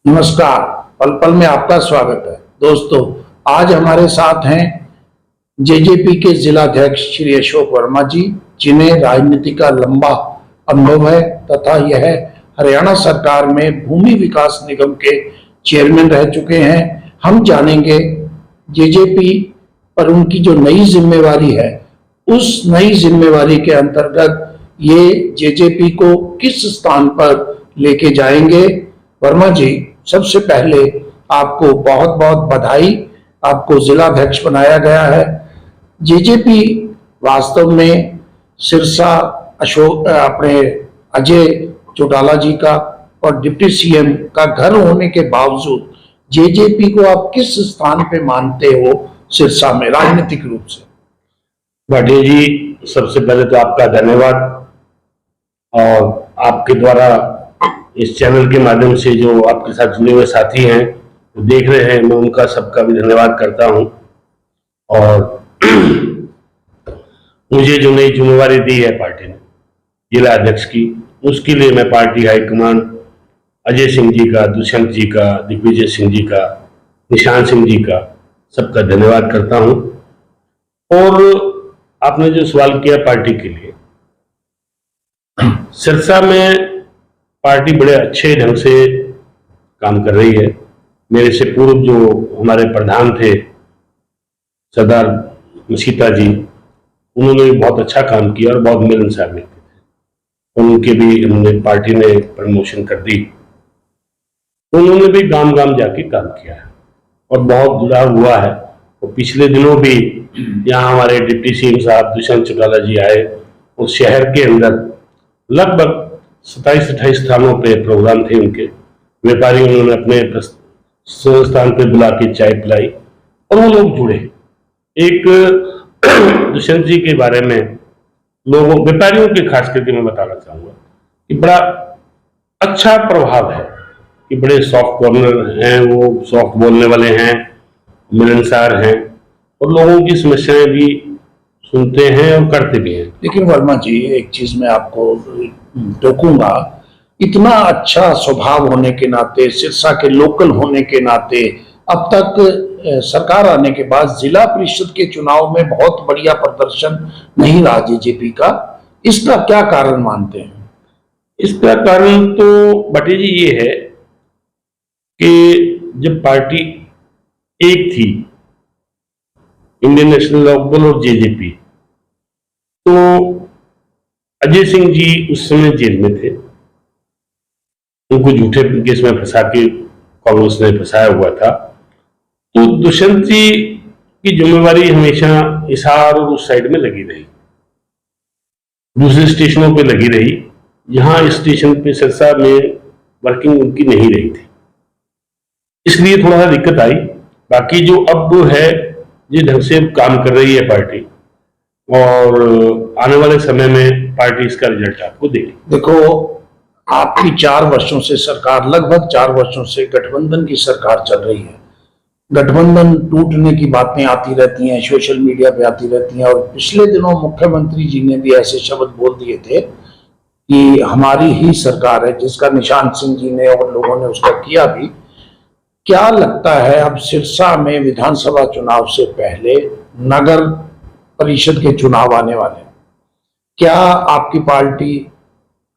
नमस्कार। पल पल में आपका स्वागत है। दोस्तों, आज हमारे साथ हैं जेजेपी के जिलाध्यक्ष श्री अशोक वर्मा जी, जिन्हें राजनीति का लंबा अनुभव है तथा यह हरियाणा सरकार में भूमि विकास निगम के चेयरमैन रह चुके हैं। हम जानेंगे जेजेपी पर उनकी जो नई जिम्मेवारी है, उस नई जिम्मेवारी के अंतर्गत ये जेजेपी को किस स्थान पर लेके जाएंगे। वर्मा जी, सबसे पहले आपको बहुत बहुत बधाई। आपको जिलाध्यक्ष बनाया गया है। जेजेपी वास्तव में सिरसा अपने अजय चौटाला जी का और डिप्टी सीएम का घर होने के बावजूद जेजेपी को आप किस स्थान पे मानते हो सिरसा में राजनीतिक रूप से? भाटिया जी, सबसे पहले तो आपका धन्यवाद, और आपके द्वारा इस चैनल के माध्यम से जो आपके साथ जुड़े हुए साथी हैं, जो देख रहे हैं, मैं उनका सबका भी धन्यवाद करता हूं। और मुझे जो नई जिम्मेवारी दी है पार्टी ने जिला अध्यक्ष की, उसके लिए मैं पार्टी हाईकमान अजय सिंह जी का, दुष्यंत जी का, दिग्विजय सिंह जी का, निशान सिंह जी का, सबका धन्यवाद करता हूं। और आपने जो सवाल किया पार्टी के लिए, सिरसा में पार्टी बड़े अच्छे ढंग से काम कर रही है। मेरे से पूर्व जो हमारे प्रधान थे सरदार मसीता जी, उन्होंने भी बहुत अच्छा काम किया और बहुत मिलनसार व्यक्ति थे। उनके भी हमने पार्टी ने प्रमोशन कर दी। उन्होंने भी गांव गांव जाके काम किया है और बहुत जुड़ाव हुआ है। और पिछले दिनों भी यहाँ हमारे डिप्टी सीएम साहब दुष्यंत चौटाला जी आए और शहर के अंदर लगभग 27-28 स्थानों पे प्रोग्राम थे उनके। व्यापारी उन्होंने अपने स्थान पे बुला के चाय पिलाई और वो लोग जुड़े। एक दुष्यंत जी के बारे में लोगों, व्यापारियों के खास करके मैं बताना चाहूंगा कि बड़ा अच्छा प्रभाव है कि बड़े सॉफ्ट कॉर्नर हैं, वो सॉफ्ट बोलने वाले हैं, मिलनसार हैं और लोगों की समस्याएं भी सुनते हैं और करते भी हैं। लेकिन वर्मा जी, एक चीज मैं आपको टोकूंगा, इतना अच्छा स्वभाव होने के नाते, सिरसा के लोकल होने के नाते, अब तक सरकार आने के बाद जिला परिषद के चुनाव में बहुत बढ़िया प्रदर्शन नहीं रहा जेजेपी का। इसका क्या कारण मानते हैं? इसका कारण तो भट्टी जी ये है कि जब पार्टी एक थी, इंडियन नेशनल लोकदल और जेजेपी, तो अजय सिंह जी उस समय जेल में थे। उनको झूठे केस में फंसा के कांग्रेस ने फंसाया हुआ था। तो दुष्यंत जी की जिम्मेवारी हमेशा हिसार और उस साइड में लगी रही, दूसरे स्टेशनों पे लगी रही। यहाँ इस स्टेशन पे सिरसा में वर्किंग उनकी नहीं रही थी, इसलिए थोड़ा सा दिक्कत आई। बाकी जो अब है, जिस ढंग से काम कर रही है पार्टी, और आने वाले समय में पार्टी इसका रिजल्ट आपको देगी। देखो, आपकी 4 वर्षों से सरकार, लगभग 4 वर्षों से गठबंधन की सरकार चल रही है। गठबंधन टूटने की बातें आती रहती हैं, सोशल मीडिया पे आती रहती हैं, और पिछले दिनों मुख्यमंत्री जी ने भी ऐसे शब्द बोल दिए थे कि हमारी ही सरकार है, जिसका निशान सिंह जी ने और लोगों ने उसका किया भी। क्या लगता है, अब सिरसा में विधानसभा चुनाव से पहले नगर परिषद के चुनाव आने वाले, क्या आपकी पार्टी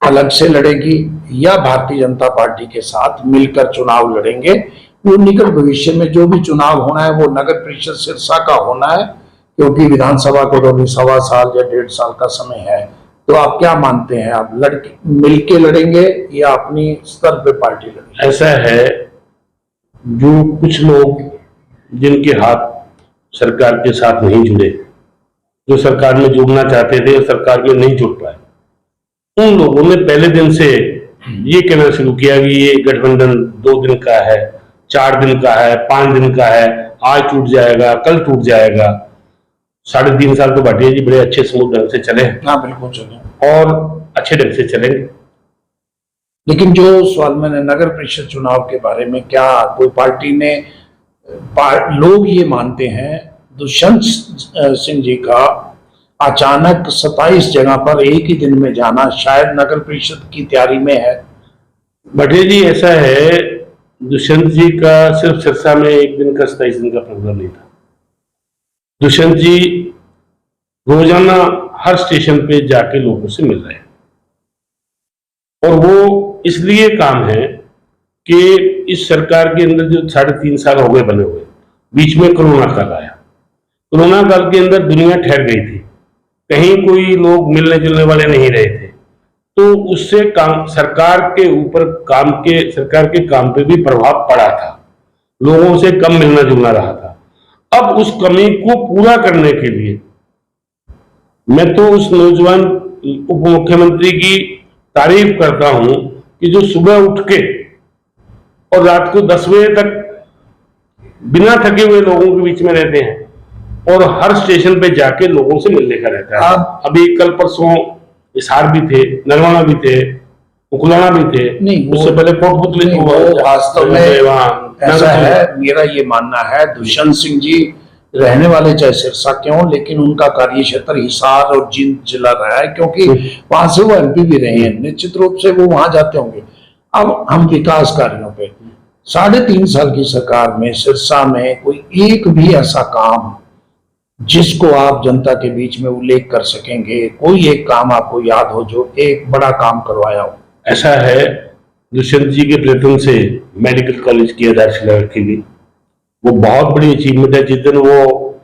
अलग से लड़ेगी या भारतीय जनता पार्टी के साथ मिलकर चुनाव लड़ेंगे? वो निकट भविष्य में जो भी चुनाव होना है वो नगर परिषद सिरसा का होना है, क्योंकि विधानसभा को तो 1.25 साल या 1.5 साल का समय है। तो आप क्या मानते हैं, आप मिलके लड़ेंगे या अपनी स्तर पे पार्टी लड़ेंगे? ऐसा है, जो कुछ लोग जिनके हाथ सरकार के साथ नहीं जुड़े, जो सरकार में जुड़ना चाहते थे और सरकार में नहीं जुड़ पाए, उन लोगों ने पहले दिन से ये कहना शुरू किया कि ये गठबंधन 2 दिन का है, 4 दिन का है, 5 दिन का है, आज टूट जाएगा, कल टूट जाएगा। 3.5 साल तो भाटिया जी बड़े अच्छे स्मूथ ढंग से चले। हाँ, बिल्कुल चले और अच्छे ढंग से चलेंगे। लेकिन जो सवाल मैंने नगर परिषद चुनाव के बारे में, क्या कोई पार्टी ने, लोग ये मानते हैं दुष्यंत सिंह जी का अचानक 27 जगह पर एक ही दिन में जाना शायद नगर परिषद की तैयारी में है? भटिया जी, ऐसा है दुष्यंत जी का सिर्फ सिरसा में एक दिन का 27 दिन का प्रोग्राम नहीं था। दुष्यंत जी रोजाना हर स्टेशन पे जाके लोगों से मिल रहे हैं, और वो इसलिए काम है कि इस सरकार के अंदर जो 3.5 साल हो गए बने हुए, बीच में कोरोना काल आया। कोरोना काल के अंदर दुनिया ठहर गई थी, कहीं कोई लोग मिलने जुलने वाले नहीं रहे थे, तो उससे काम सरकार के ऊपर सरकार के काम पे भी प्रभाव पड़ा था, लोगों से कम मिलना जुलना रहा था। अब उस कमी को पूरा करने के लिए मैं तो उस नौजवान उप मुख्यमंत्री की तारीफ करता हूं कि जो सुबह उठ के और रात को 10 बजे तक बिना थके हुए लोगों के बीच में रहते हैं और हर स्टेशन पे जाके लोगों से मिलने का रहता है। अभी कल परसों हिसार भी थे, नरवाना भी थे, उखलाना भी थे, नहीं उससे पहले कोटपुतली वास्तव में ऐसा है, मेरा ये मानना है दुष्यंत सिंह जी रहने वाले चाहे सिरसा क्यों, लेकिन उनका कार्य क्षेत्र हिसार और जींद जिला रहा है, क्योंकि वहां से वो एमपी भी रहे हैं, निश्चित रूप से वो वहां जाते होंगे। अब हम विकास कार्यों पे 3.5 साल की सरकार में सिरसा में कोई एक भी ऐसा काम जिसको आप जनता के बीच में उल्लेख कर सकेंगे, कोई एक काम आपको याद हो जो एक बड़ा काम करवाया हो? ऐसा है, दुष्यंत जी के प्रयत्न से मेडिकल कॉलेज की आधारशिला रखी गई, वो बहुत बड़ी अचीवमेंट है। जिस दिन वो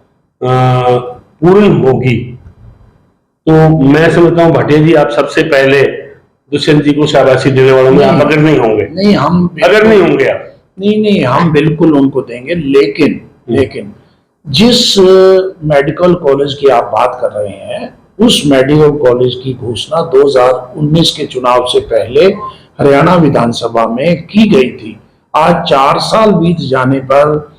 पूर्ण होगी तो मैं समझता हूँ भाटिया जी आप सबसे पहले दुष्यंत जी को शाबाशी देने वालों में आप अगर नहीं होंगे, नहीं हम अगर नहीं होंगे आप, नहीं हम बिल्कुल उनको देंगे, लेकिन जिस मेडिकल कॉलेज की आप बात कर रहे हैं उस मेडिकल कॉलेज की घोषणा 2019 के चुनाव से पहले हरियाणा विधानसभा में की गई थी। आज 4 साल बीत जाने पर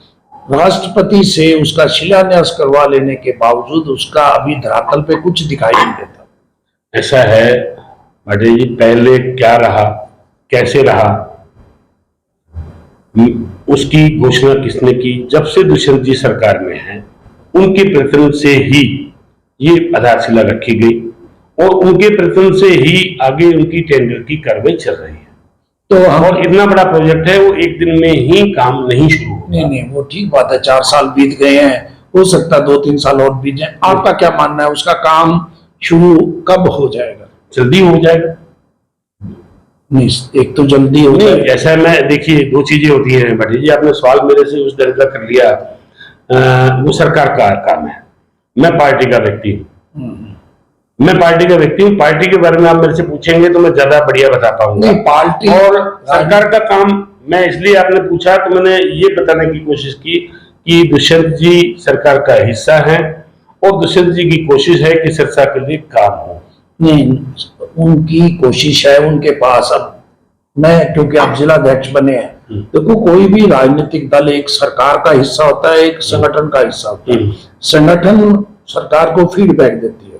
राष्ट्रपति से उसका शिलान्यास करवा लेने के बावजूद उसका अभी धरातल पे कुछ दिखाई नहीं देता। ऐसा है भाटिया जी, पहले क्या रहा, कैसे रहा, उसकी घोषणा किसने की? जब से दुष्यंत जी सरकार में है उनके प्रयत्न से ही ये आधारशिला रखी गई और उनके प्रयत्न से ही आगे उनकी टेंडर की कार्रवाई चल रही है। तो और इतना बड़ा प्रोजेक्ट है, वो एक दिन में ही काम नहीं शुरू होगा। नहीं वो ठीक बात है, 4 साल बीत गए हैं, हो सकता है 2-3 साल और बीत जाए। आपका क्या मानना है, उसका काम शुरू कब हो जाएगा? जल्दी हो जाएगा। नहीं, एक तो जल्दी हो जाए, ऐसा मैं देखिए 2 चीजें होती हैं भाटी जी, आपने सवाल मेरे से उस ढंग का कर लिया। वो सरकार का काम है, मैं पार्टी का व्यक्ति हूँ, पार्टी के बारे में आप मेरे से पूछेंगे तो मैं ज्यादा बढ़िया बता पाऊंगा। पार्टी और सरकार का काम मैं इसलिए आपने पूछा तो मैंने ये बताने की कोशिश की कि दुष्यंत जी सरकार का हिस्सा है और दुष्यंत जी की कोशिश है कि सिरसा के लिए काम हो। नहीं, उनकी कोशिश है, उनके पास अब मैं क्योंकि आप जिलाध्यक्ष बने हैं, देखो कोई भी राजनीतिक दल एक सरकार का हिस्सा होता है, एक संगठन का हिस्सा होता है। संगठन सरकार को फीडबैक देती है।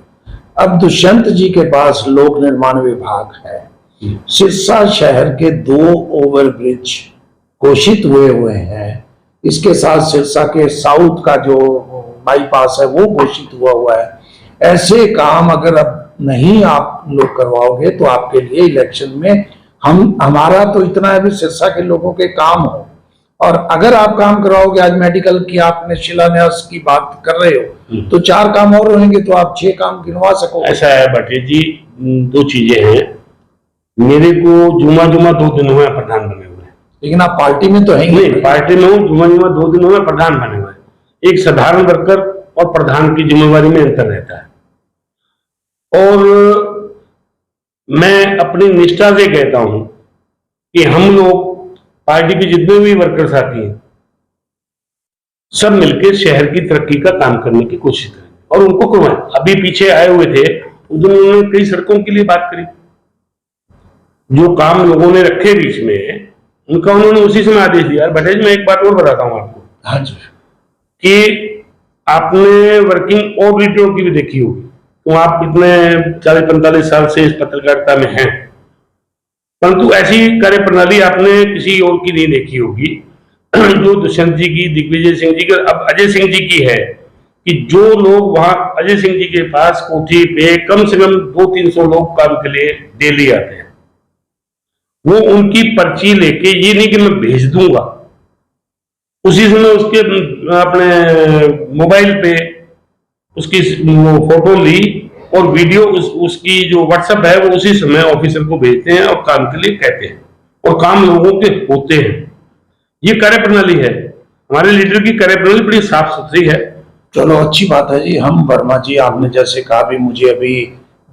अब दुष्यंत जी के पास लोक निर्माण विभाग है, सिरसा शहर के 2 ओवरब्रिज घोषित हुए हैं, इसके साथ सिरसा के साउथ का जो बाईपास है वो घोषित हुआ है। ऐसे काम अगर अब नहीं आप लोग करवाओगे तो आपके लिए इलेक्शन में हमारा तो इतना है भी सिरसा के लोगों के काम हो, और अगर आप काम करवाओगे, आज मेडिकल की आपने शिलान्यास की बात कर रहे हो तो 4 काम और रहेंगे तो आप 6 काम गिनवा सकोगे। ऐसा है भाटिया जी, 2 चीजें हैं, मेरे को जुमा 2 दिन हुए प्रधान बने हुए, लेकिन आप पार्टी में तो है नहीं, पार्टी में हूँ, जुमा 2 दिन हुए प्रधान बने हुए। एक साधारण वर्कर और प्रधान की जिम्मेवारी में अंतर रहता है, और मैं अपनी निष्ठा से कहता हूं कि हम लोग पार्टी के जितने भी वर्कर साथी हैं सब मिलकर शहर की तरक्की का काम करने की कोशिश करें और उनको करवाएं। अभी पीछे आए हुए थे, उन्होंने कई सड़कों के लिए बात करी, जो काम लोगों ने रखे बीच में उनका उन्होंने उसी समय आदेश दिया। भट्टाचार्य मैं एक बात और बताता हूं आपको, हाँ जी, कि आपने वर्किंग ऑडिटरों की भी देखी होगी, तो आप इतने 40-45 साल से इस पत्रकारिता में हैं, परंतु ऐसी कार्य प्रणाली आपने किसी और की नहीं देखी होगी जो दुष्यंत जी की, दिग्विजय सिंह जी की, अब अजय सिंह जी की है, कि जो लोग वहां अजय सिंह जी के पास कोठी पे कम से कम 200-300 लोग काम के लिए डेली आते हैं, वो उनकी पर्ची लेके, ये नहीं कि मैं भेज दूंगा, उसी समय उसके अपने मोबाइल पे उसकी वो फोटो ली और वीडियो उसकी जो व्हाट्सएप है वो उसी समय ऑफिसर को भेजते हैं और काम के लिए कहते हैं, और काम लोगों के होते हैं। ये कार्य प्रणाली है, हमारे लीडर की कार्य प्रणाली बड़ी साफ सुथरी है। चलो अच्छी बात है जी। हम वर्मा जी, आपने जैसे कहा भी, मुझे अभी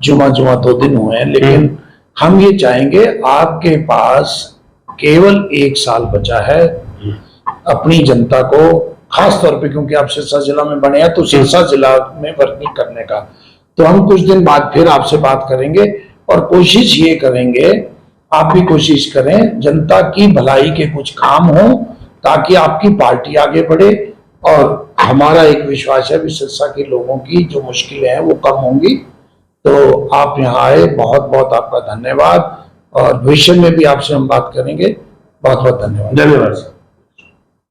जुमा 2 दिन हुए हैं, लेकिन हम ये चाहेंगे, आपके पास केवल 1 साल बचा है अपनी जनता को, खास तौर पे क्योंकि आप सिरसा जिला में बने हैं, तो सिरसा जिला में वर्किंग करने का। तो हम कुछ दिन बाद फिर आपसे बात करेंगे और कोशिश ये करेंगे, आप भी कोशिश करें, जनता की भलाई के कुछ काम हो ताकि आपकी पार्टी आगे बढ़े। और हमारा एक विश्वास है भी सिरसा के लोगों की जो मुश्किलें हैं वो कम होंगी। तो आप यहाँ आए, बहुत बहुत आपका धन्यवाद, और भविष्य में भी आपसे हम बात करेंगे। बहुत बहुत धन्यवाद। धन्यवाद।